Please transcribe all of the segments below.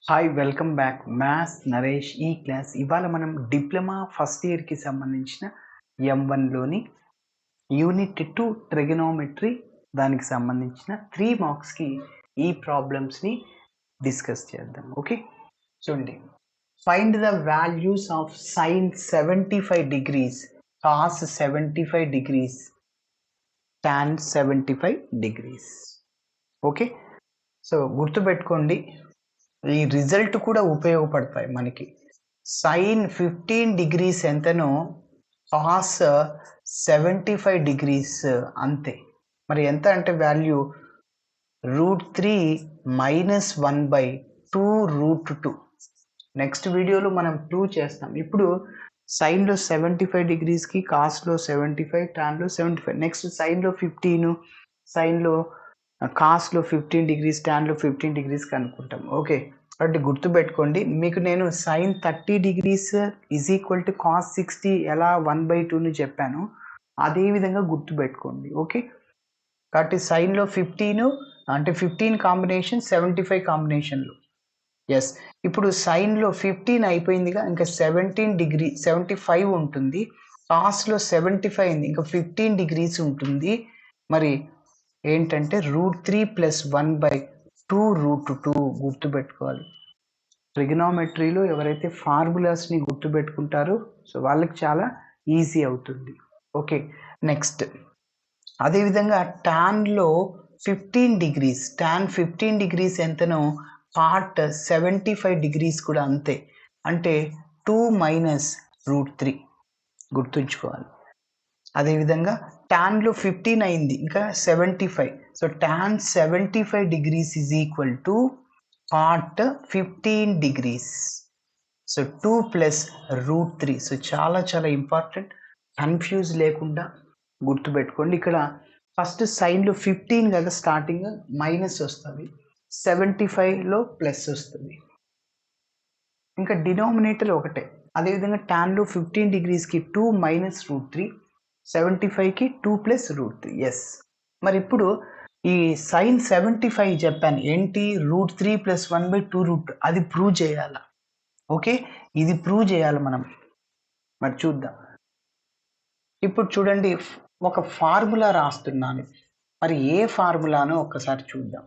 Hi welcome back maths Naresh ఈ class ఇవాళ మనం డిప్లొమా ఫస్ట్ ఇయర్కి సంబంధించిన M1లోని యూనిట్ 2 ట్రిగనోమెట్రీ దానికి సంబంధించిన 3 మార్క్స్కి ఈ ప్రాబ్లమ్స్ని డిస్కస్ చేద్దాం. ఓకే, చూడండి. Find the values of sine 75 degrees, cos 75 degrees, tan 75 degrees. Okay, so గుర్తుపెట్టుకోండి, ఈ రిజల్ట్ కూడా ఉపయోగపడతాయి మనకి. సైన్ 15 డిగ్రీస్ ఎంతనో కాస్ 75 డిగ్రీస్ అంతే. మరి ఎంత అంటే వాల్యూ √3 - 1/2√2. నెక్స్ట్ వీడియోలో మనం 2 చేస్తాం. ఇప్పుడు సైన్లో 75 డిగ్రీస్కి, కాస్లో 75, టాన్లో 75. నెక్స్ట్ సైన్లో 15, సైన్లో కాస్లో 15 డిగ్రీస్, టాన్లో 15 డిగ్రీస్ కనుక్కుంటాం. ఓకే, కాబట్టి గుర్తుపెట్టుకోండి. మీకు నేను సైన్ 30 డిగ్రీస్ = కాస్ 60 ఎలా 1/2ని చెప్పాను, అదేవిధంగా గుర్తుపెట్టుకోండి. ఓకే, కాబట్టి సైన్లో 15 అంటే 15 కాంబినేషన్, 75 కాంబినేషన్లు. ఎస్, ఇప్పుడు సైన్లో 15 అయిపోయిందిగా, ఇంకా 75 ఉంటుంది. కాస్లో 75 అయింది, ఇంకా 15 డిగ్రీస్ ఉంటుంది. మరి ఏంటంటే √3 + 1/2√2 గుర్తుపెట్టుకోవాలి. ట్రిగనోమెట్రీలో ఎవరైతే ఫార్ములాస్ని గుర్తుపెట్టుకుంటారో సో వాళ్ళకి చాలా ఈజీ అవుతుంది. ఓకే, నెక్స్ట్ అదేవిధంగా టాన్లో 15 డిగ్రీస్, tan 15 డిగ్రీస్ ఎంతనో కాట్ 75 డిగ్రీస్ కూడా అంతే, అంటే 2 - √3 గుర్తుంచుకోవాలి. అదేవిధంగా టాన్లో 15 అయింది, ఇంకా 75. So tan 75 degrees = cot 15 degrees. So 2 + √3. So చాలా చాలా ఇంపార్టెంట్, కన్ఫ్యూజ్ లేకుండా గుర్తుపెట్టుకోండి. ఇక్కడ ఫస్ట్ సైన్లో 15 కదా స్టార్టింగ్, మైనస్ వస్తుంది, 75లో ప్లస్ వస్తుంది, ఇంకా డినామినేటర్ ఒకటే. అదేవిధంగా టాన్లో 15 డిగ్రీస్కి 2 - √3, 75కి 2 + √3. ఎస్, మరి ఇప్పుడు ఈ సైన్ 75 చెప్పాను, ఏంటి √3 + 1/2√2, అది ప్రూవ్ చేయాలి. ఓకే, ఇది ప్రూవ్ చేయాలి మనం. మరి చూద్దాం. ఇప్పుడు చూడండి, ఒక ఫార్ములా రాస్తున్నాను. మరి ఏ ఫార్ములానో ఒక్కసారి చూద్దాం.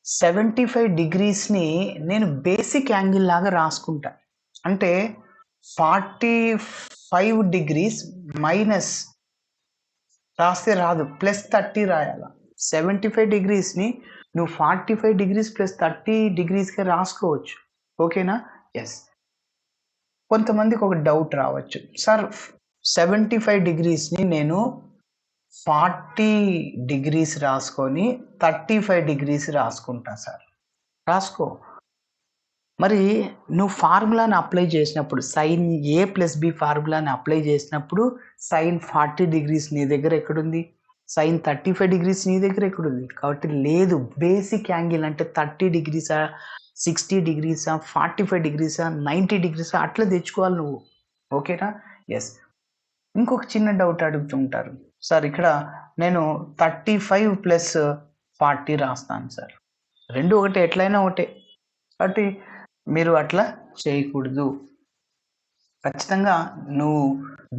75 డిగ్రీస్ని నేను బేసిక్ యాంగిల్ లాగా రాసుకుంటా. అంటే 45 డిగ్రీస్ మైనస్ రాస్తే రాదు, +30 రాయాల. 75 డిగ్రీస్ని నువ్వు 45 డిగ్రీస్ + 30 డిగ్రీస్గా రాసుకోవచ్చు. ఓకేనా? ఎస్. కొంతమందికి ఒక డౌట్ రావచ్చు, సార్ 75 డిగ్రీస్ని నేను 40 డిగ్రీస్ రాసుకొని 35 డిగ్రీస్ రాసుకుంటా సార్. రాసుకో. మరి నువ్వు ఫార్ములాని అప్లై చేసినప్పుడు, సైన్ A + B ఫార్ములాని అప్లై చేసినప్పుడు సైన్ 40 డిగ్రీస్ నీ దగ్గర ఎక్కడుంది, సైన్ 35 డిగ్రీస్ నీ దగ్గర ఎక్కడుంది? కాబట్టి లేదు, బేసిక్ యాంగిల్ అంటే 30 డిగ్రీసా, 60 డిగ్రీసా, 45 డిగ్రీసా, 90 డిగ్రీసా అట్లా తెచ్చుకోవాలి నువ్వు. ఓకేనా? ఎస్. ఇంకొక చిన్న డౌట్ అడుగుతుంటారు, సార్ ఇక్కడ నేను 35 + 40 రాస్తాను సార్, రెండు ఒకటే, ఎట్లయినా ఒకటే. కాబట్టి మీరు అట్లా చేయకూడదు. ఖచ్చితంగా నువ్వు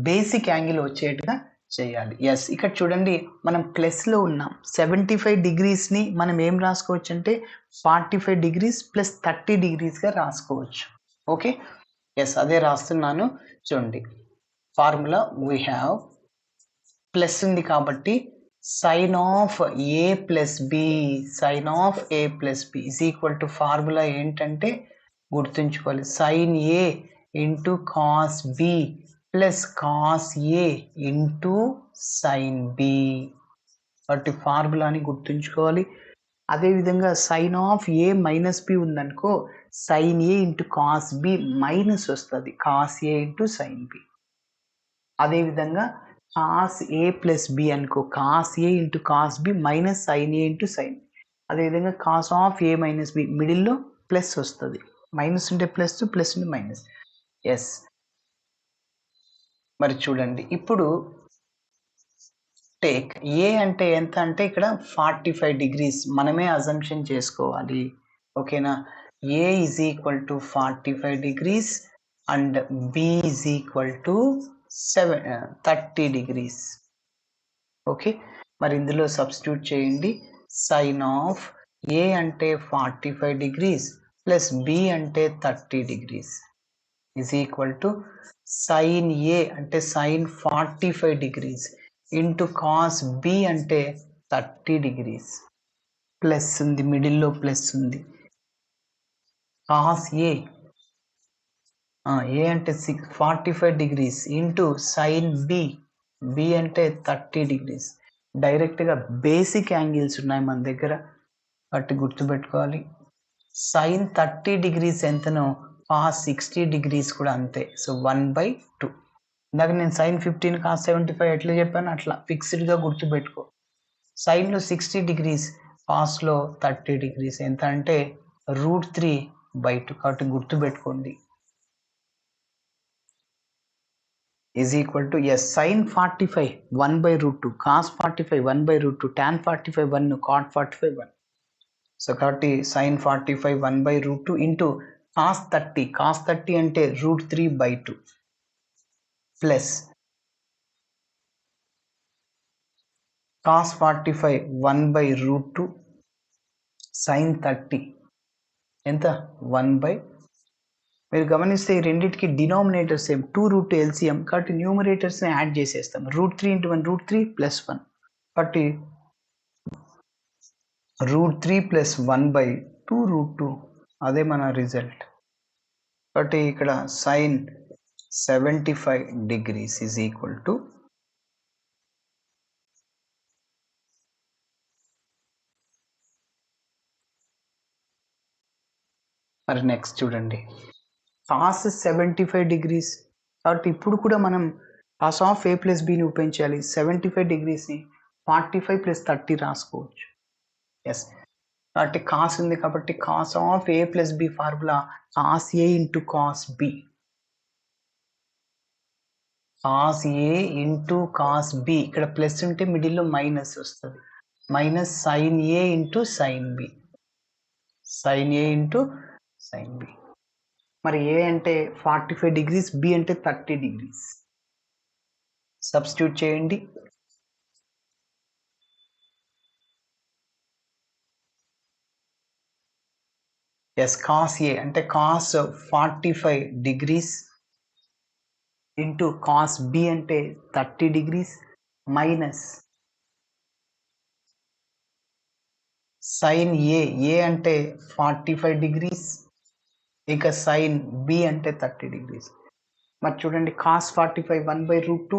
బేసిక్ యాంగిల్ వచ్చేట్టుగా చేయాలి. ఎస్, ఇక్కడ చూడండి, మనం ప్లస్లో ఉన్నాం. 75 డిగ్రీస్ని మనం ఏం రాసుకోవచ్చు అంటే 45 డిగ్రీస్ + 30 డిగ్రీస్గా రాసుకోవచ్చు. ఓకే, ఎస్, అదే రాస్తున్నాను. చూడండి, ఫార్ములా వీ హ్యావ్ ప్లస్ ఉంది కాబట్టి sine of A + B, sine of A + B = formula ఏంటంటే గుర్తుంచుకోవాలి, sine A × cos B + cos A × sine B. కాబట్టి ఫార్ములాని గుర్తుంచుకోవాలి. అదేవిధంగా సైన్ ఆఫ్ A - B ఉందనుకో, sine A × cos B minus వస్తుంది, కాస్ A × సైన్ B. అదేవిధంగా కాస్ A + B అనుకో, cos A × cos B minus sine A × sine. అదేవిధంగా cos of A - B మిడిల్లో ప్లస్ వస్తుంది, మైనస్ ఉంటే ప్లస్, ప్లస్ ఉంటే minus. Yes. మరి చూడండి, ఇప్పుడు టేక్ A అంటే ఎంత అంటే ఇక్కడ 45 డిగ్రీస్ మనమే అజంప్షన్ చేసుకోవాలి. ఓకేనా. A is equal to 45 degrees and B is equal to 30 degrees. Okay, మరి ఇందులో సబ్స్టిట్యూట్ చేయండి. సైన్ ఆఫ్ A అంటే 45 degrees ప్లస్ B అంటే 30 degrees is equal to sine A అంటే sine 45 degrees into cos B అంటే 30 degrees. Plus ఉంది, మిడిల్లో plus ఉంది. కాస్ A అంటే 45 degrees ఇంటూ సైన్ B అంటే 30 degrees. డైరెక్ట్గా బేసిక్ యాంగిల్స్ ఉన్నాయి మన దగ్గర, బట్టి గుర్తుపెట్టుకోవాలి. సైన్ 30 degrees ఎంతనో కాస్ 60 degrees కూడా అంతే. సో 1/2. ఇందాక నేను సైన్ 15 కాస్ 75 ఎట్లా చెప్పాను అట్లా ఫిక్స్డ్గా గుర్తుపెట్టుకో. సైన్లో 60 degrees, కాస్లో 30 degrees ఎంత అంటే √3/2. కాబట్టి గుర్తుపెట్టుకోండి. is equal to yes, sin 45 1/√2, cos 45 1/√2, tan 45 1, cot 45 1. So కాబట్టి sin 45 1/√2 ఇంటూ cos 30 అంటే √3/2 ప్లస్ cos 45 1/√2 sin 30 ఎంత 1/. మీరు గమనిస్తే ఈ రెండింటికి డినామినేటర్ సేమ్, 2√2 LCM కాబట్టి న్యూమరేటర్స్ని యాడ్ చేసేస్తాం. √3 × 1 √3 + 1 కాబట్టి √3 + 1/2 అదే మన రిజల్ట్. కాబట్టి ఇక్కడ sine 75 degrees is equal to మరి నెక్స్ట్ చూడండి, కాస్ 75 degrees. కాబట్టి ఇప్పుడు కూడా మనం కాస్ ఆఫ్ A + Bని ఉపయోగించాలి. 75 degreesని 45 + 30 రాసుకోవచ్చు. ఎస్, కాబట్టి కాస్ ఉంది కాబట్టి cos of A + B formula cos A into cos B. Cos A into cos B, ఇక్కడ ప్లస్ ఉంటే మిడిల్లో మైనస్ వస్తుంది. Minus sine A into sine B. Sine A into sine B. మరి A అంటే 45 degrees, B అంటే 30 degrees. Substitute చేయండి. Yes, cos A అంటే cos 45 degrees into cos B అంటే 30 degrees మైనస్ సైన్ A అంటే 45 degrees ఇక సైన్ B అంటే 30 degrees. మరి చూడండి, cos 45 1/√2,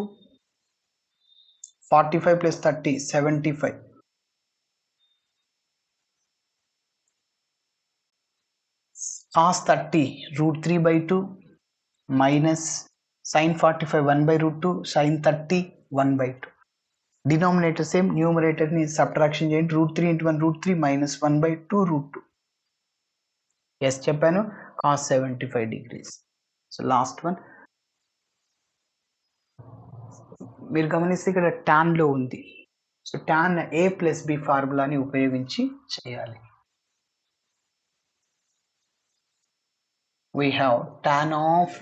45 + 30 75, cos 30 √3/2 minus sine 45 1/√2 sine 30 1/2. Denominator same, న్యూమరేటర్ని సబ్ట్రాక్షన్ చేయండి. √3 × 1 √3 మైనస్ 1/2 √2. ఎస్ చెప్పాను, cos 75 degrees. So last one మీరు గమనిస్తే ఇక్కడ ట్యాన్లో ఉంది. సో ట్యాన్ A + B ఫార్ములాని ఉపయోగించి చేయాలి. we have tan of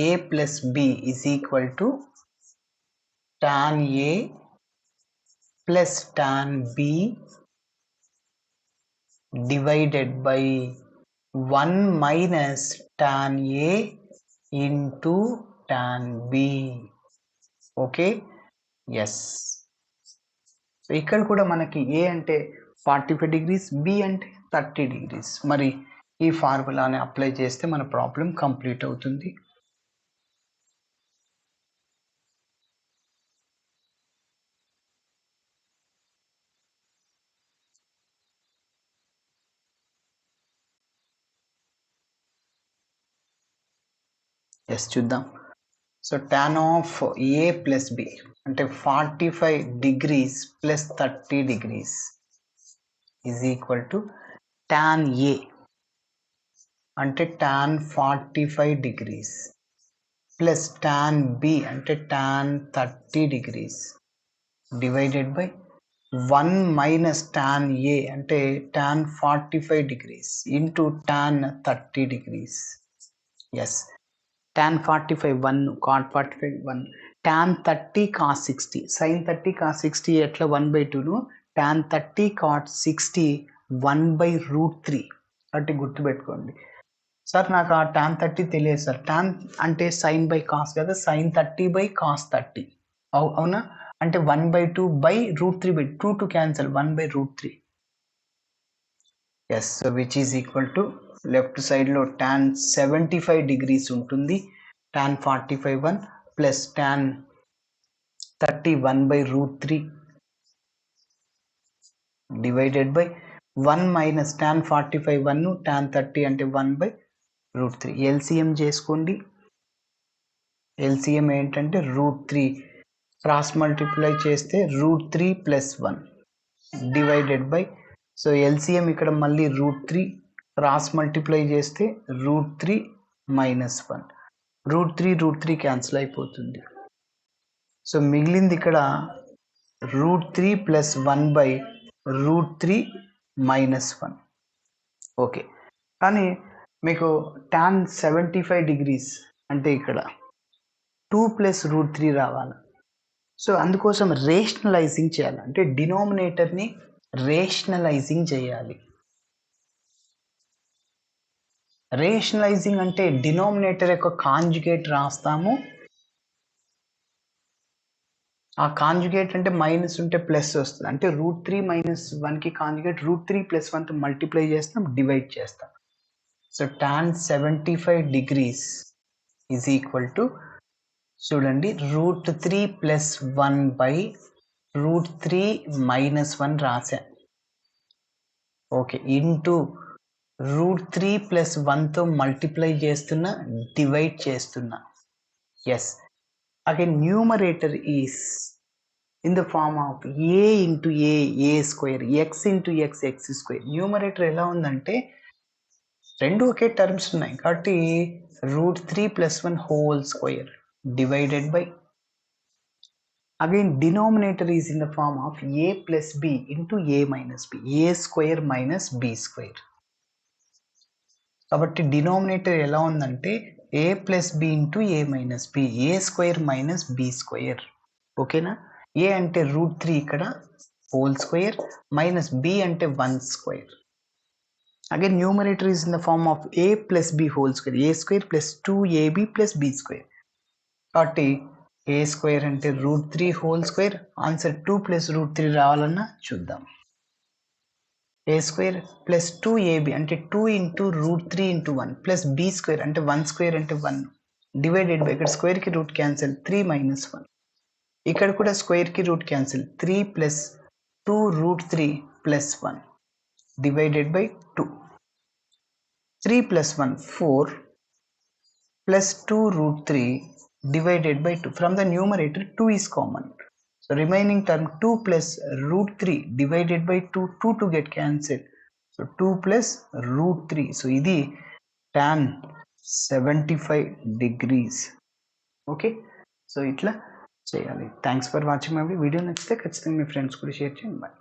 A + B is equal to tan A plus tan B divided by 1 minus tan A into tan B. Okay, yes. So ఇక్కడ కూడా మనకి A అంటే 45 degrees, B అంటే 30 degrees. మరి ఈ ఫార్ములాని అప్లై చేస్తే మన ప్రాబ్లం కంప్లీట్ అవుతుంది. ఎస్ చూద్దాం. So tan of A + B అంటే 45 degrees plus 30 degrees is equal to tan A అంటే tan 45 degrees plus tan B అంటే tan 30 degrees divided by 1 minus tan A అంటే tan 45 degrees into tan 30 degrees. Yes, tan 45 1, cot 45 1, tan 30 cos 60, sin 30 cos 60 ఎట్లా 1/2ను, tan 30 cot 60 1/√3. అంటే గుర్తుపెట్టుకోండి sir, నాకు ఆ tan 30 తెలియదు sir. tan అంటే sin బై కాస్ కదా, sin 30/cos 30 అవునా, అంటే 1/2/√3/2 two cancel 1/√3. Yes, so which is equal to left సైడ్లో tan 75 degrees ఉంటుంది, tan 45 1 plus tan 30 1/√3 divided by 1 minus tan 45 1 tan 30 అంటే 1/√3. ఎల్సిఎం చేసుకోండి. ఎల్సిఎం ఏంటంటే √3, క్రాస్ మల్టిప్లై చేస్తే √3 plus 1 divided by, so LCM ఇక్కడ మళ్ళీ √3, క్రాస్ మల్టిప్లై చేస్తే √3 మైనస్ 1, √3 క్యాన్సిల్ అయిపోతుంది. సో మిగిలింది ఇక్కడ √3 ప్లస్ 1/√3 మైనస్ 1. ఓకే, కానీ మీకు tan 75 degrees అంటే ఇక్కడ 2 ప్లస్ √3 రావాలి. సో అందుకోసం రేషనలైజింగ్ చేయాలి, అంటే డినామినేటర్ని రేషనలైజింగ్ చేయాలి. రేషనలైజింగ్ అంటే డినామినేటర్ యొక్క కాంజుగేట్ రాస్తాము. ఆ కాంజుగేట్ అంటే మైనస్ ఉంటే ప్లస్ వస్తుంది, అంటే √3 మైనస్ 1కి కాంజుగేట్ √3 ప్లస్ 1తో మల్టిప్లై చేస్తాం, డివైడ్ చేస్తాం. So tan 75 degrees is equal to, చూడండి, √3 ప్లస్ 1/√3 మైనస్ 1 రాశా. ఓకే, ఇంటూ √3 ప్లస్ 1తో మల్టిప్లై చేస్తున్నా, డివైడ్ చేస్తున్నా. Yes, again numerator is in the form of a into a square, x into x square. Numerator ఎలా ఉందంటే రెండు ఒకే టర్మ్స్ ఉన్నాయి కాబట్టి √3 plus 1 whole square divided by, again denominator is in the form of a plus b into a minus b, a square minus b square. కాబట్టి denominator ఎలా ఉందంటే a plus b into a minus b, a square minus b square. ఓకేనా, a అంటే √3 ఇక్కడ whole square minus b అంటే 1 square. Again numerator is in the form of a plus b whole square, a square plus 2ab plus b square. కాబట్టి a square అంటే √3 whole square. Answer 2 plus √3 రావాలన్నా చూద్దాం. a square plus 2ab అంటే 2 into √3 into 1 plus b square అంటే 1 square అంటే 1 divided by, ఇక్కడ స్క్వేర్కి root cancel 3 minus 1, ఇక్కడ కూడా స్క్వేర్కి root cancel 3 plus 2√3 plus 1 divided by 2. 3 plus 1 4 plus 2√3 divided by 2. From the numerator 2 is common. So remaining term 2 plus √3 divided by 2, 2 to get cancelled. So 2 plus √3. So ఇది tan 75 degrees. Okay, so ఇట్లా చేయాలి. Thanks for watching my video. నచ్చితే ఖచ్చితంగా మీ friends కూడా share చేయండి. Bye.